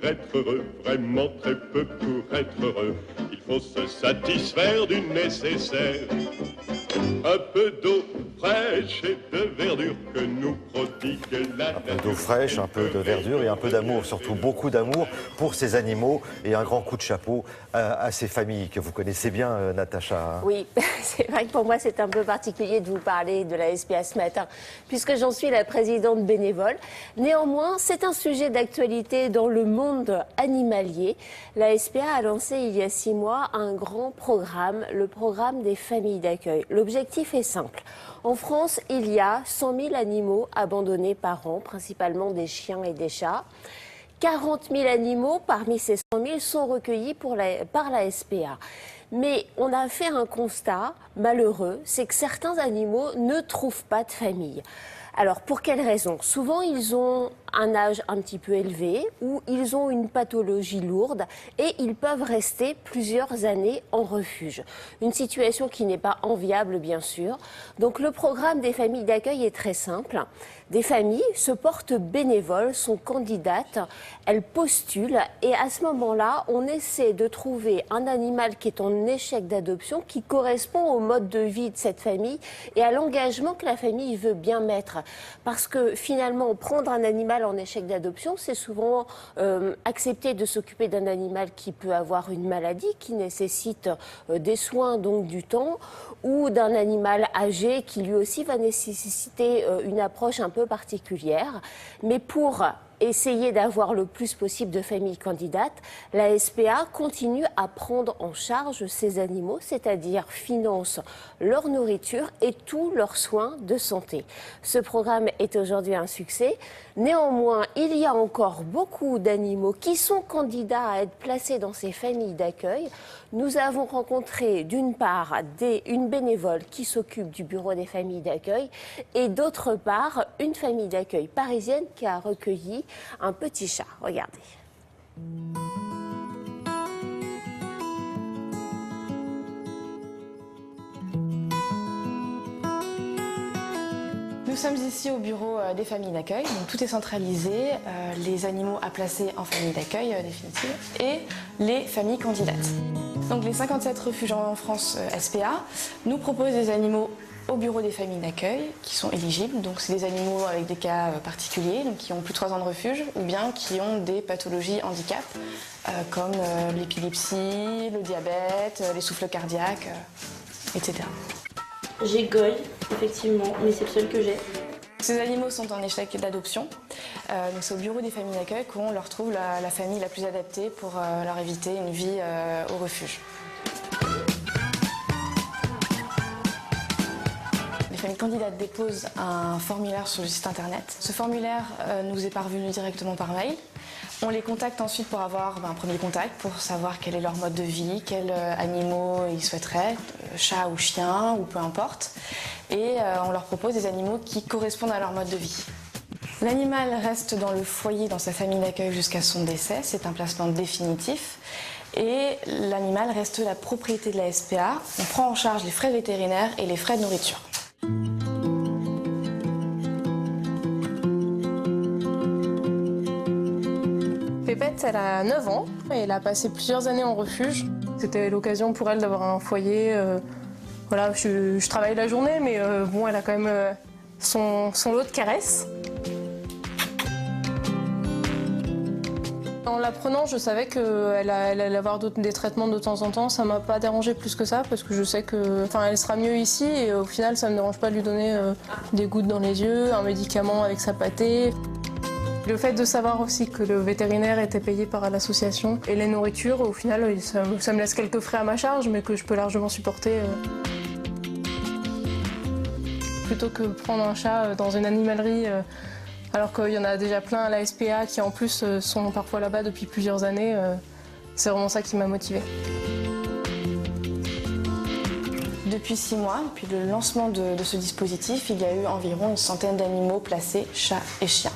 être heureux, vraiment très peu pour être heureux. Il faut se satisfaire du nécessaire. Un peu d'eau fraîche et de verdure que nous prodigue la nature. Un peu d'eau fraîche, un peu de verdure et un peu d'amour, surtout beaucoup d'amour pour ces animaux et un grand coup de chapeau à ces familles que vous connaissez bien, Natacha. Oui, c'est vrai que pour moi c'est un peu particulier de vous parler de la SPA ce matin, puisque j'en suis la présidente bénévole. Néanmoins, c'est un sujet d'actualité dans le monde animalier. La SPA a lancé il y a 6 mois un grand programme, le programme des familles d'accueil. L'objectif est simple. En France, il y a 100 000 animaux abandonnés par an, principalement des chiens et des chats. 40 000 animaux parmi ces 100 000 sont recueillis par la SPA. Mais on a fait un constat malheureux, c'est que certains animaux ne trouvent pas de famille. Alors, pour quelles raisons? Souvent, ils ont un âge un petit peu élevé ou ils ont une pathologie lourde et ils peuvent rester plusieurs années en refuge. Une situation qui n'est pas enviable, bien sûr. Donc, le programme des familles d'accueil est très simple. Des familles se portent bénévoles, sont candidates, elles postulent et à ce moment-là, on essaie de trouver un animal qui est en échec d'adoption, qui correspond au mode de vie de cette famille et à l'engagement que la famille veut bien mettre. Parce que finalement, prendre un animal en échec d'adoption, c'est souvent accepter de s'occuper d'un animal qui peut avoir une maladie, qui nécessite des soins, donc du temps, ou d'un animal âgé qui lui aussi va nécessiter une approche un peu particulière. Mais pour essayer d'avoir le plus possible de familles candidates, la SPA continue à prendre en charge ces animaux, c'est-à-dire finance leur nourriture et tous leurs soins de santé. Ce programme est aujourd'hui un succès. Néanmoins, il y a encore beaucoup d'animaux qui sont candidats à être placés dans ces familles d'accueil. Nous avons rencontré d'une part une bénévole qui s'occupe du bureau des familles d'accueil et d'autre part une famille d'accueil parisienne qui a recueilli un petit chat. Regardez. Nous sommes ici au bureau des familles d'accueil, donc tout est centralisé, les animaux à placer en famille d'accueil définitive et les familles candidates. Donc les 57 refuges en France SPA nous proposent des animaux au bureau des familles d'accueil qui sont éligibles. Donc c'est des animaux avec des cas particuliers, donc qui ont plus de 3 ans de refuge ou bien qui ont des pathologies handicap comme l'épilepsie, le diabète, les souffles cardiaques, etc. J'ai Goy, effectivement, mais c'est le seul que j'ai. Ces animaux sont en échec d'adoption. Donc c'est au bureau des familles d'accueil qu'on leur trouve la famille la plus adaptée pour leur éviter une vie au refuge. Les familles candidates déposent un formulaire sur le site internet. Ce formulaire nous est parvenu directement par mail. On les contacte ensuite pour avoir un premier contact, pour savoir quel est leur mode de vie, quels animaux ils souhaiteraient, chat ou chien ou peu importe. Et on leur propose des animaux qui correspondent à leur mode de vie. L'animal reste dans le foyer, dans sa famille d'accueil jusqu'à son décès, c'est un placement définitif. Et l'animal reste la propriété de la SPA. On prend en charge les frais vétérinaires et les frais de nourriture. Pépette, elle a 9 ans et elle a passé plusieurs années en refuge. C'était l'occasion pour elle d'avoir un foyer. Voilà, je travaille la journée, mais bon, elle a quand même son lot de caresses. En l'apprenant, je savais qu'elle allait avoir des traitements de temps en temps. Ça m'a pas dérangé plus que ça parce que je sais qu'elle sera mieux ici et au final, ça me dérange pas de lui donner des gouttes dans les yeux, un médicament avec sa pâtée. Le fait de savoir aussi que le vétérinaire était payé par l'association et les nourritures, au final, ça me laisse quelques frais à ma charge, mais que je peux largement supporter. Plutôt que prendre un chat dans une animalerie, alors qu'il y en a déjà plein à la SPA qui en plus sont parfois là-bas depuis plusieurs années, c'est vraiment ça qui m'a motivée. Depuis 6 mois, depuis le lancement de ce dispositif, il y a eu environ une centaine d'animaux placés, chats et chiens.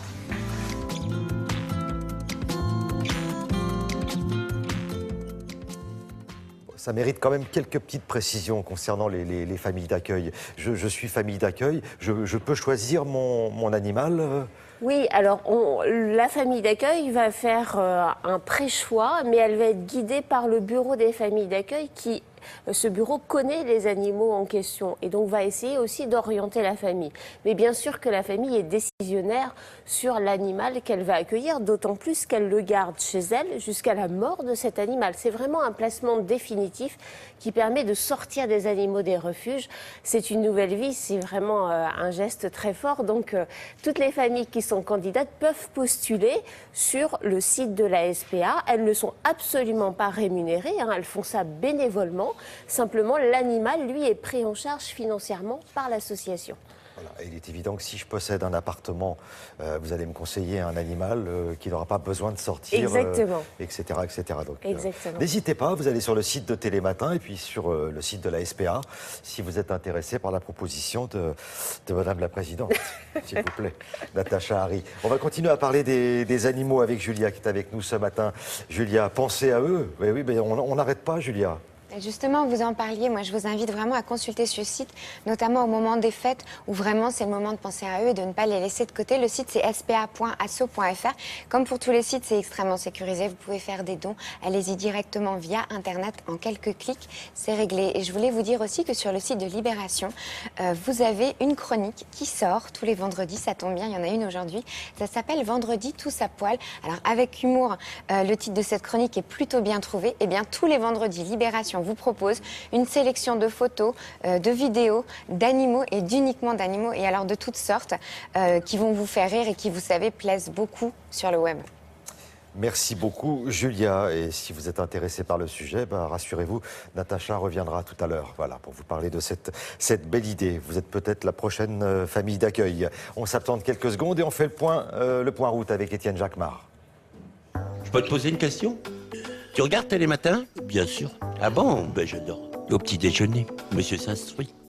Ça mérite quand même quelques petites précisions concernant les familles d'accueil. Je suis famille d'accueil, je peux choisir mon animal Oui, alors la famille d'accueil va faire un pré-choix, mais elle va être guidée par le bureau des familles d'accueil qui, ce bureau connaît les animaux en question et donc va essayer aussi d'orienter la famille. Mais bien sûr que la famille est décisionnaire sur l'animal qu'elle va accueillir, d'autant plus qu'elle le garde chez elle jusqu'à la mort de cet animal. C'est vraiment un placement définitif qui permet de sortir des animaux des refuges. C'est une nouvelle vie, c'est vraiment un geste très fort. Donc toutes les familles qui sont candidates peuvent postuler sur le site de la SPA. Elles ne sont absolument pas rémunérées, hein, elles font ça bénévolement. Simplement, l'animal, lui, est pris en charge financièrement par l'association. Voilà. Et il est évident que si je possède un appartement, vous allez me conseiller un animal qui n'aura pas besoin de sortir, etc., etc. Donc, n'hésitez pas, vous allez sur le site de Télématin et puis sur le site de la SPA si vous êtes intéressé par la proposition de Madame la Présidente, s'il vous plaît, Natacha Harry. On va continuer à parler des animaux avec Julia qui est avec nous ce matin. Julia, pensez à eux. Oui, mais on n'arrête pas, Julia. Justement, vous en parliez, moi je vous invite vraiment à consulter ce site, notamment au moment des fêtes où vraiment c'est le moment de penser à eux et de ne pas les laisser de côté. Le site c'est spa.asso.fr. Comme pour tous les sites, c'est extrêmement sécurisé, vous pouvez faire des dons, allez-y directement via internet en quelques clics, c'est réglé. Et je voulais vous dire aussi que sur le site de Libération, vous avez une chronique qui sort tous les vendredis, ça tombe bien, il y en a une aujourd'hui, ça s'appelle Vendredi tous à poil. Alors avec humour, le titre de cette chronique est plutôt bien trouvé. Et bien tous les vendredis, Libération vous propose une sélection de photos, de vidéos, d'animaux et d'uniquement d'animaux, et alors de toutes sortes, qui vont vous faire rire et qui, vous savez, plaisent beaucoup sur le web. Merci beaucoup, Julia. Et si vous êtes intéressé par le sujet, rassurez-vous, Natacha reviendra tout à l'heure, voilà, pour vous parler de cette belle idée. Vous êtes peut-être la prochaine famille d'accueil. On s'absente quelques secondes et on fait le point route avec Étienne Jacquemart. Je peux te poser une question? Tu regardes Télématin? Bien sûr. Ah bon? Ben j'adore. Au petit déjeuner, monsieur s'instruit.